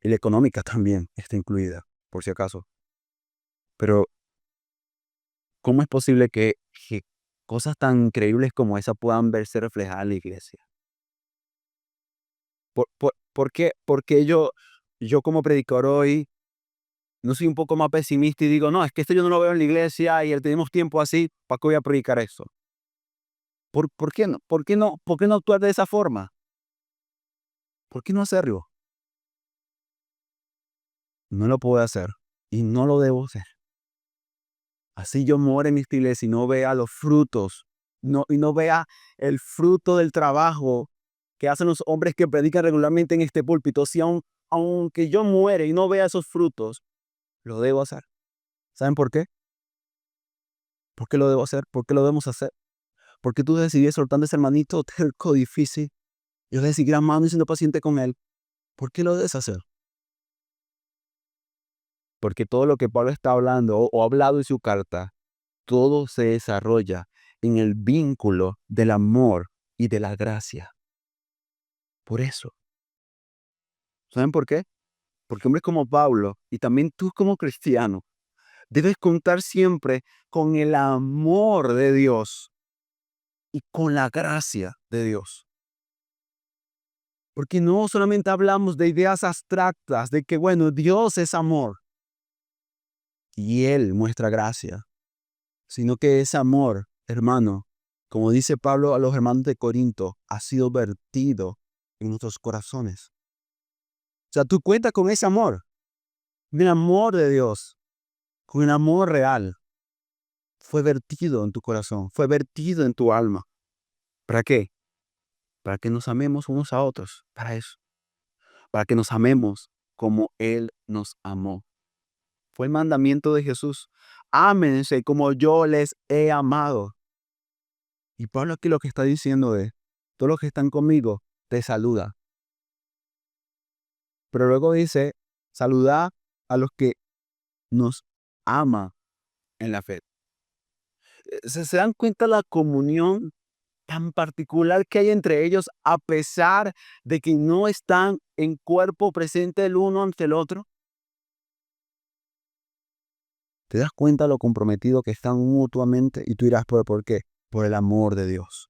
Y la económica también está incluida, por si acaso. Pero, ¿cómo es posible que cosas tan increíbles como esa puedan verse reflejadas en la iglesia? ¿Por qué yo como predicador hoy no soy un poco más pesimista y digo, no, es que esto yo no lo veo en la iglesia y tenemos tiempo así, ¿para qué voy a predicar eso? ¿Por qué no? ¿Por qué no actuar de esa forma? ¿Por qué no hacerlo? No lo puedo hacer y no lo debo hacer. Así yo muero en esta iglesia y no vea los frutos, y no vea el fruto del trabajo que hacen los hombres que predican regularmente en este púlpito. Si aunque yo muere y no vea esos frutos, lo debo hacer. ¿Saben por qué? ¿Por qué lo debo hacer? ¿Por qué lo debemos hacer? Porque tú decidí soltando a ese hermanito terco, difícil. Yo decidí seguir amando y siendo paciente con él. ¿Por qué lo debes hacer? Porque todo lo que Pablo está hablando o ha hablado en su carta, todo se desarrolla en el vínculo del amor y de la gracia. Por eso. ¿Saben por qué? Porque hombres como Pablo y también tú como cristiano, debes contar siempre con el amor de Dios y con la gracia de Dios. Porque no solamente hablamos de ideas abstractas, de que, bueno, Dios es amor y Él muestra gracia, sino que ese amor, hermano, como dice Pablo a los hermanos de Corinto, ha sido vertido en nuestros corazones. O sea, tú cuentas con ese amor, el amor de Dios, con el amor real. Fue vertido en tu corazón, fue vertido en tu alma. ¿Para qué? Para que nos amemos unos a otros, para eso. Para que nos amemos como Él nos amó. Fue el mandamiento de Jesús. Ámense como yo les he amado. Y Pablo aquí lo que está diciendo es, todos los que están conmigo te saluda. Pero luego dice, saluda a los que nos ama en la fe. ¿Se dan cuenta la comunión tan particular que hay entre ellos a pesar de que no están en cuerpo presente el uno ante el otro? ¿Te das cuenta lo comprometido que están mutuamente? Y tú dirás, ¿por qué? Por el amor de Dios.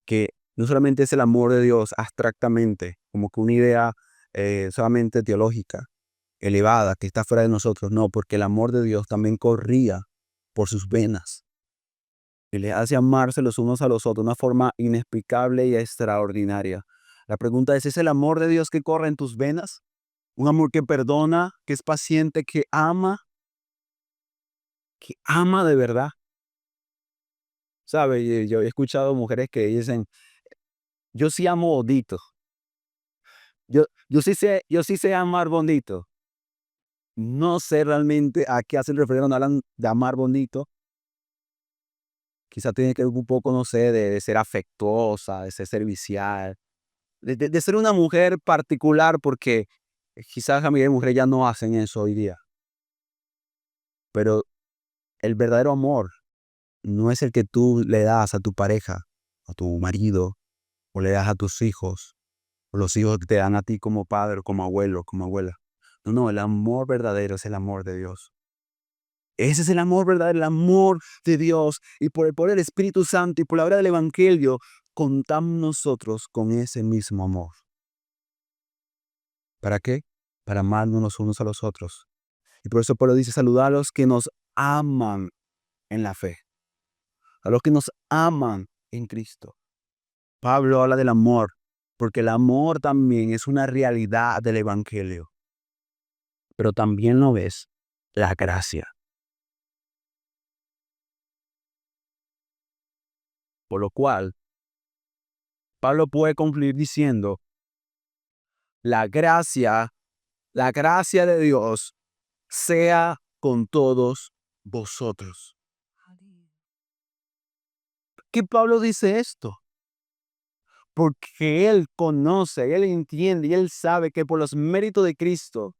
Que no solamente es el amor de Dios abstractamente, como que una idea solamente teológica, elevada, que está fuera de nosotros. No, porque el amor de Dios también corría por sus venas y les hace amarse los unos a los otros de una forma inexplicable y extraordinaria. La pregunta ¿es el amor de Dios que corre en tus venas? Un amor que perdona, que es paciente, que ama de verdad. ¿Sabe? Y yo he escuchado mujeres que dicen, yo sí amo bonito. Yo sí sé amar bonito. No sé realmente a qué hacen referencia cuando hablan de amar bonito. Quizá tiene que ver un poco, no sé, de ser afectuosa, de ser servicial, de ser una mujer particular, porque quizás la mayoría de mujeres ya no hacen eso hoy día. Pero el verdadero amor no es el que tú le das a tu pareja, a tu marido, o le das a tus hijos, o los hijos que te dan a ti como padre, como abuelo, como abuela. No, no, el amor verdadero es el amor de Dios. Ese es el amor verdadero, el amor de Dios. Y por el poder del Espíritu Santo y por la obra del Evangelio, contamos nosotros con ese mismo amor. ¿Para qué? Para amarnos los unos a los otros. Y por eso Pablo dice, saludar a los que nos aman en la fe, a los que nos aman en Cristo. Pablo habla del amor, porque el amor también es una realidad del Evangelio. Pero también lo es la gracia. Por lo cual, Pablo puede concluir diciendo, la gracia, la gracia de Dios sea con todos vosotros. ¿Por qué Pablo dice esto? Porque él conoce, él entiende y él sabe que por los méritos de Cristo,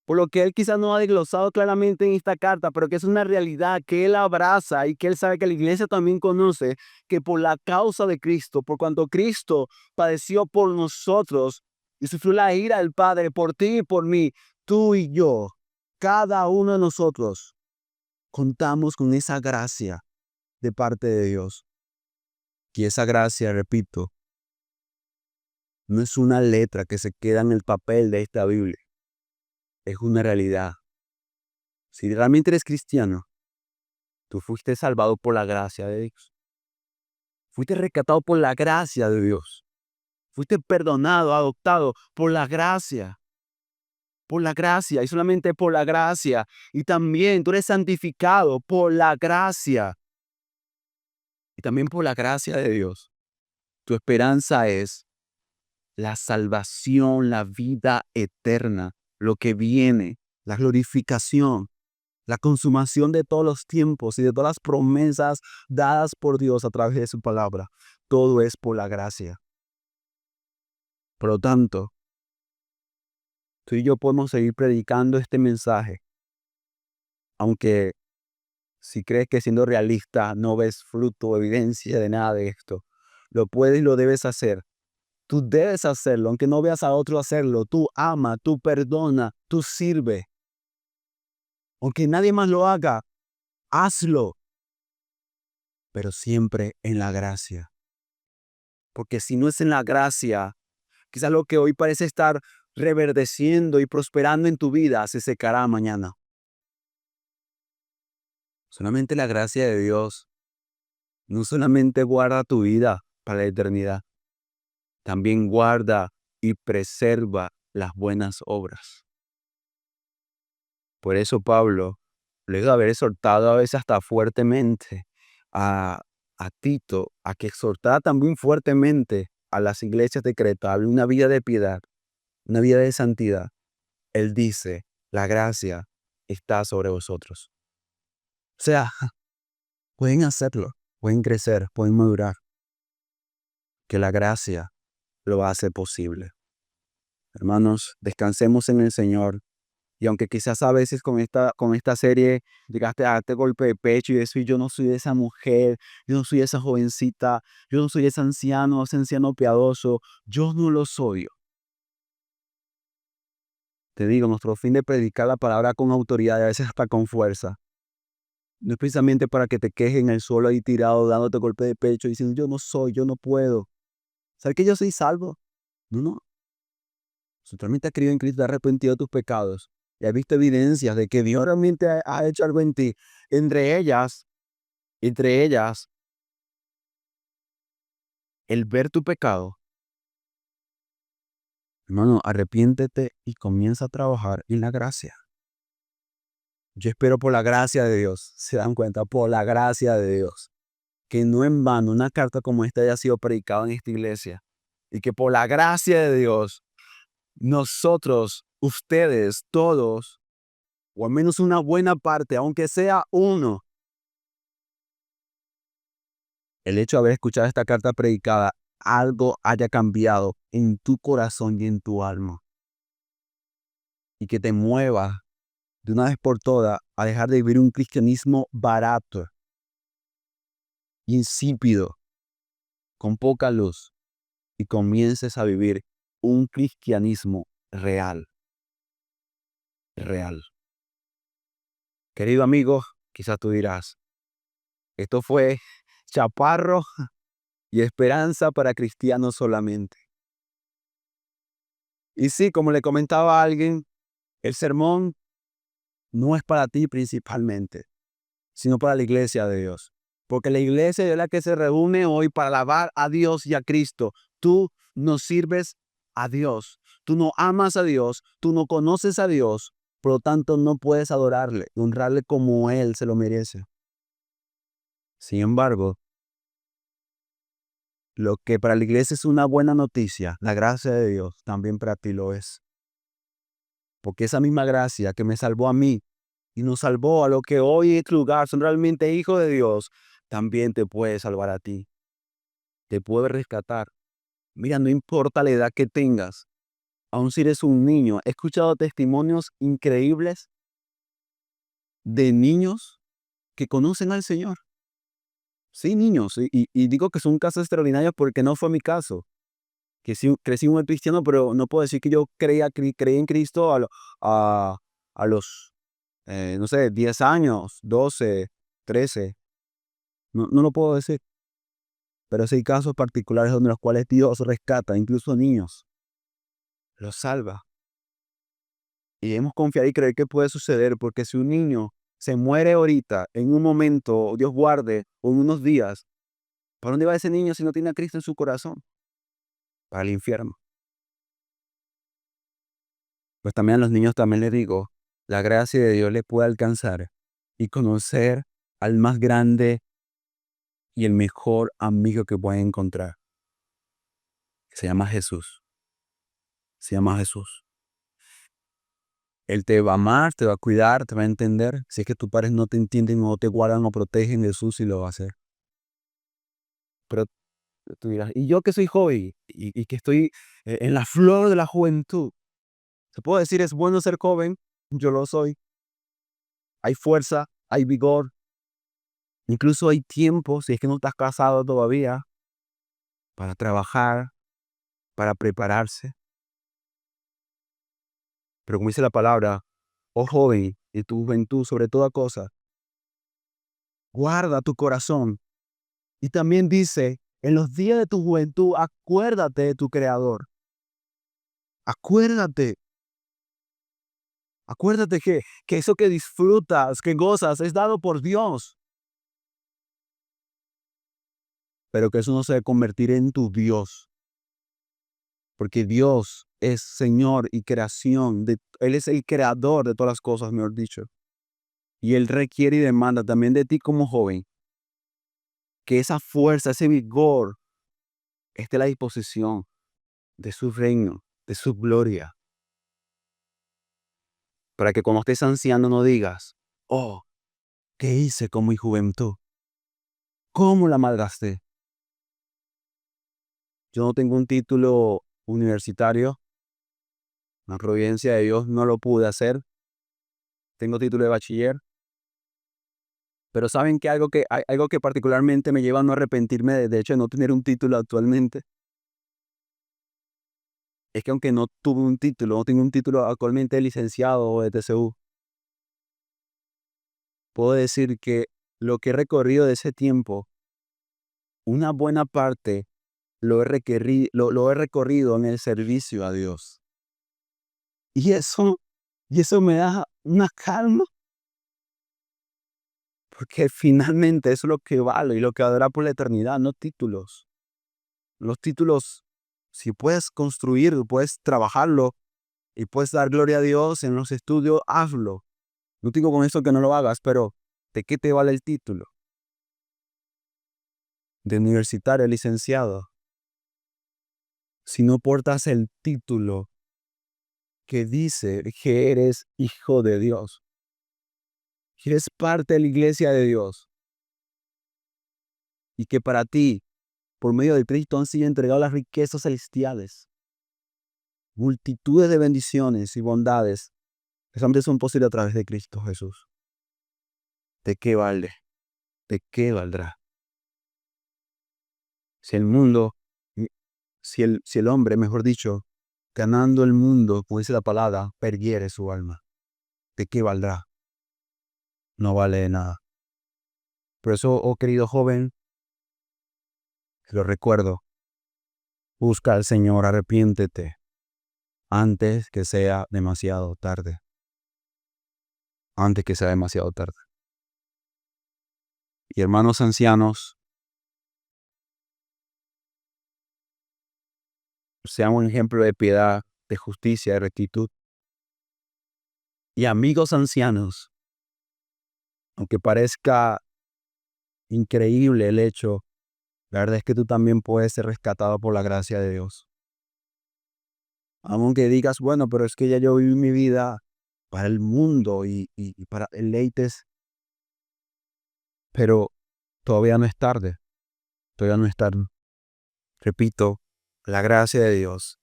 por lo que él quizás no ha desglosado claramente en esta carta, pero que es una realidad que él abraza y que él sabe que la iglesia también conoce, que por la causa de Cristo, por cuanto Cristo padeció por nosotros y sufrió la ira del Padre por ti y por mí, tú y yo, cada uno de nosotros, contamos con esa gracia de parte de Dios. Y esa gracia, repito, no es una letra que se queda en el papel de esta Biblia, es una realidad. Si realmente eres cristiano, tú fuiste salvado por la gracia de Dios. Fuiste rescatado por la gracia de Dios. Fuiste perdonado, adoptado por la gracia y solamente por la gracia. Y también tú eres santificado por la gracia y también por la gracia de Dios. Tu esperanza es la salvación, la vida eterna, lo que viene, la glorificación, la consumación de todos los tiempos y de todas las promesas dadas por Dios a través de su palabra. Todo es por la gracia. Por lo tanto, tú y yo podemos seguir predicando este mensaje, aunque si crees que siendo realista no ves fruto o evidencia de nada de esto, lo puedes y lo debes hacer. Tú debes hacerlo, aunque no veas a otro hacerlo. Tú ama, tú perdona, tú sirve. Aunque nadie más lo haga, hazlo, pero siempre en la gracia. Porque si no es en la gracia, quizás lo que hoy parece estar reverdeciendo y prosperando en tu vida se secará mañana. Solamente la gracia de Dios no solamente guarda tu vida para la eternidad, también guarda y preserva las buenas obras. Por eso Pablo, luego de haber exhortado a veces hasta fuertemente a, a Tito, a que exhortara también fuertemente a las iglesias de Creta, a una vida de piedad, una vida de santidad, él dice, la gracia está sobre vosotros. O sea, pueden hacerlo, pueden crecer, pueden madurar, que la gracia lo hace posible. Hermanos, descansemos en el Señor. Y aunque quizás a veces con esta serie llegaste a darte golpe de pecho y decir, yo no soy esa mujer, yo no soy esa jovencita, yo no soy ese anciano piadoso, yo no lo soy. Te digo, nuestro fin de predicar la palabra con autoridad y a veces hasta con fuerza, no es precisamente para que te quejes en el suelo ahí tirado, dándote golpe de pecho, diciendo, yo no soy, yo no puedo. ¿Sabes que yo soy salvo? No, no. Si tú realmente has creído en Cristo, te has arrepentido de tus pecados y has visto evidencias de que Dios realmente ha hecho algo en ti. Entre ellas, entre ellas, el ver tu pecado. Hermano, arrepiéntete y comienza a trabajar en la gracia. Yo espero por la gracia de Dios, se dan cuenta, por la gracia de Dios, que no en vano una carta como esta haya sido predicada en esta iglesia y que por la gracia de Dios, nosotros, ustedes, todos, o al menos una buena parte, aunque sea uno, el hecho de haber escuchado esta carta predicada, algo haya cambiado en tu corazón y en tu alma y que te mueva de una vez por todas a dejar de vivir un cristianismo barato, insípido, con poca luz y comiences a vivir un cristianismo real, real. Querido amigo, quizás tú dirás, esto fue chaparro y esperanza para cristianos solamente. Y sí, como le comentaba a alguien, el sermón no es para ti principalmente, sino para la iglesia de Dios. Porque la iglesia es la que se reúne hoy para alabar a Dios y a Cristo. Tú no sirves a Dios, tú no amas a Dios, tú no conoces a Dios, por lo tanto no puedes adorarle, honrarle como Él se lo merece. Sin embargo, lo que para la iglesia es una buena noticia, la gracia de Dios, también para ti lo es. Porque esa misma gracia que me salvó a mí y nos salvó a lo que hoy en este lugar son realmente hijos de Dios, también te puede salvar a ti, te puede rescatar. Mira, no importa la edad que tengas, aun si eres un niño, he escuchado testimonios increíbles de niños que conocen al Señor. Sí, niños, y digo que son casos extraordinarios porque no fue mi caso. Que sí, crecí muy cristiano, pero no puedo decir que yo creí en Cristo a, a los, no sé, 10 años, 12, 13. No, no lo puedo decir. Pero sí hay casos particulares donde los cuales Dios rescata, incluso niños, los salva. Y debemos confiar y creer que puede suceder, porque si un niño se muere ahorita, en un momento, Dios guarde, o en unos días, ¿para dónde va ese niño si no tiene a Cristo en su corazón? Para el infierno. Pues también a los niños también les digo, la gracia de Dios les puede alcanzar y conocer al más grande y el mejor amigo que pueden encontrar. Se llama Jesús. Se llama Jesús. Él te va a amar, te va a cuidar, te va a entender. Si es que tus padres no te entienden, no te guardan o protegen, Jesús sí lo va a hacer. Pero tú dirás, y yo que soy joven y que estoy en la flor de la juventud, se puede decir es bueno ser joven, yo lo soy. Hay fuerza, hay vigor, incluso hay tiempo, si es que no estás casado todavía, para trabajar, para prepararse. Pero como dice la palabra, oh joven, y tu juventud sobre toda cosa, guarda tu corazón. Y también dice, en los días de tu juventud, acuérdate de tu Creador. Acuérdate, acuérdate que eso que disfrutas, que gozas, es dado por Dios. Pero que eso no se debe convertir en tu Dios. Porque Dios es Señor y creación. Él es el creador de todas las cosas, mejor dicho. Y Él requiere y demanda también de ti como joven que esa fuerza, ese vigor esté a la disposición de su reino, de su gloria. Para que cuando estés anciano no digas, oh, ¿qué hice con mi juventud? ¿Cómo la malgasté? Yo no tengo un título universitario. La providencia de Dios no lo pude hacer. tengo título de bachiller, pero ¿saben que algo que particularmente me lleva a no arrepentirme de hecho de no tener un título actualmente? Es que aunque no tuve un título, no tengo un título actualmente de licenciado o de TCU, puedo decir que lo que he recorrido de ese tiempo, una buena parte lo he recorrido en el servicio a Dios. Y eso y eso me da una calma, porque finalmente eso es lo que vale y lo que valdrá por la eternidad, no títulos. Los títulos, si puedes construir, puedes trabajarlo y puedes dar gloria a Dios en los estudios, hazlo. No digo con eso que no lo hagas, pero ¿de qué te vale el título? De universitario, licenciado, si no portas el título que dice que eres hijo de Dios, que eres parte de la iglesia de Dios y que para ti, por medio de Cristo, han sido entregadas las riquezas celestiales, multitudes de bendiciones y bondades que solamente son posibles a través de Cristo Jesús. ¿De qué vale? ¿De qué valdrá? Si el mundo, si el hombre, mejor dicho, ganando el mundo, como dice la palabra, perdiere su alma, ¿de qué valdrá? No vale de nada. Por eso, oh querido joven, te lo recuerdo, busca al Señor, arrepiéntete antes que sea demasiado tarde. Antes que sea demasiado tarde. Y hermanos ancianos, sean un ejemplo de piedad, de justicia, de rectitud. Y amigos ancianos, aunque parezca increíble el hecho, la verdad es que tú también puedes ser rescatado por la gracia de Dios. Aunque digas, bueno, pero es que ya yo viví mi vida para el mundo y para deleites, pero todavía no es tarde, todavía no es tarde. Repito, la gracia de Dios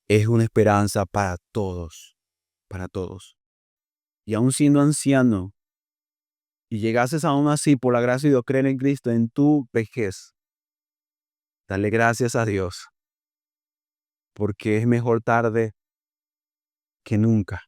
es una esperanza para todos, para todos. Y aun siendo anciano, y llegases aún así por la gracia de Dios, creer en Cristo en tu vejez, dale gracias a Dios, porque es mejor tarde que nunca.